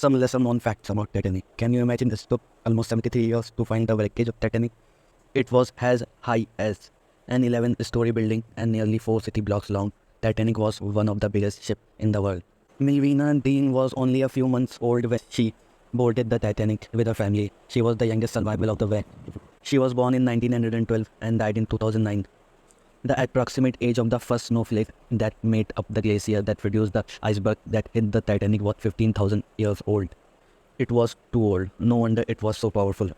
Some lesser known facts about Titanic. Can you imagine it took almost 73 years to find the wreckage of Titanic? It was as high as an 11-story building and nearly 4 city blocks long. Titanic was one of the biggest ships in the world. Millvina Dean was only a few months old when she boarded the Titanic with her family. She was the youngest survivor of the wreck. She was born in 1912 and died in 2009. The approximate age of the first snowflake that made up the glacier that produced the iceberg that hit the Titanic was 15,000 years old. It was too old. No wonder it was so powerful.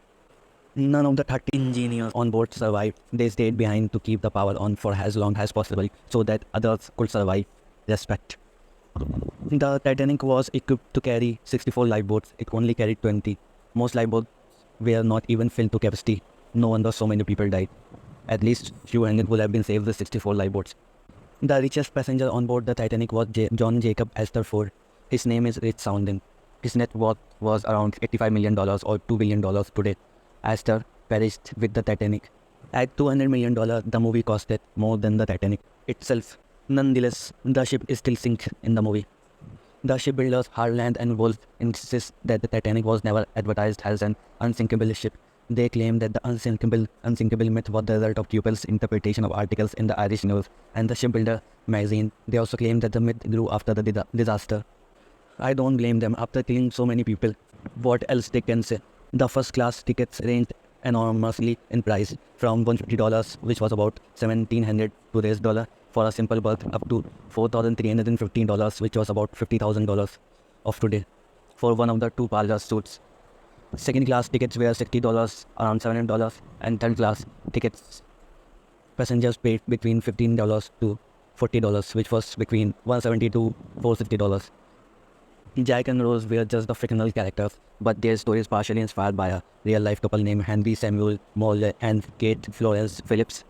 None of the 30 engineers on board survived. They stayed behind to keep the power on for as long as possible so that others could survive. Respect. The Titanic was equipped to carry 64 lifeboats. It only carried 20. Most lifeboats were not even filled to capacity. No wonder so many people died. At least few hundred would have been saved with 64 lifeboats. The richest passenger on board the Titanic was John Jacob Astor Ford. His name is rich sounding. His net worth was around $85 million or $2 billion today. Astor perished with the Titanic. At $200 million, the movie costed more than the Titanic itself. Nonetheless, the ship is still sink in the movie. The shipbuilders Harland and Wolff insist that the Titanic was never advertised as an unsinkable ship. They claim that the unsinkable myth was the result of pupils' interpretation of articles in the Irish News and the Shipbuilder magazine. They also claim that the myth grew after the disaster. I don't blame them. After killing so many people, what else they can say? The first class tickets ranged enormously in price, from $150, which was about $1,700 today's dollar, for a simple berth, up to $4,315, which was about $50,000 of today, for one of the two parlor suites. Second class tickets were $60, around $700, and third class tickets passengers paid between $15 to $40, which was between $170 to $450. Jack and Rose were just the fictional characters, but their story is partially inspired by a real-life couple named Henry Samuel Morley and Kate Florence Phillips.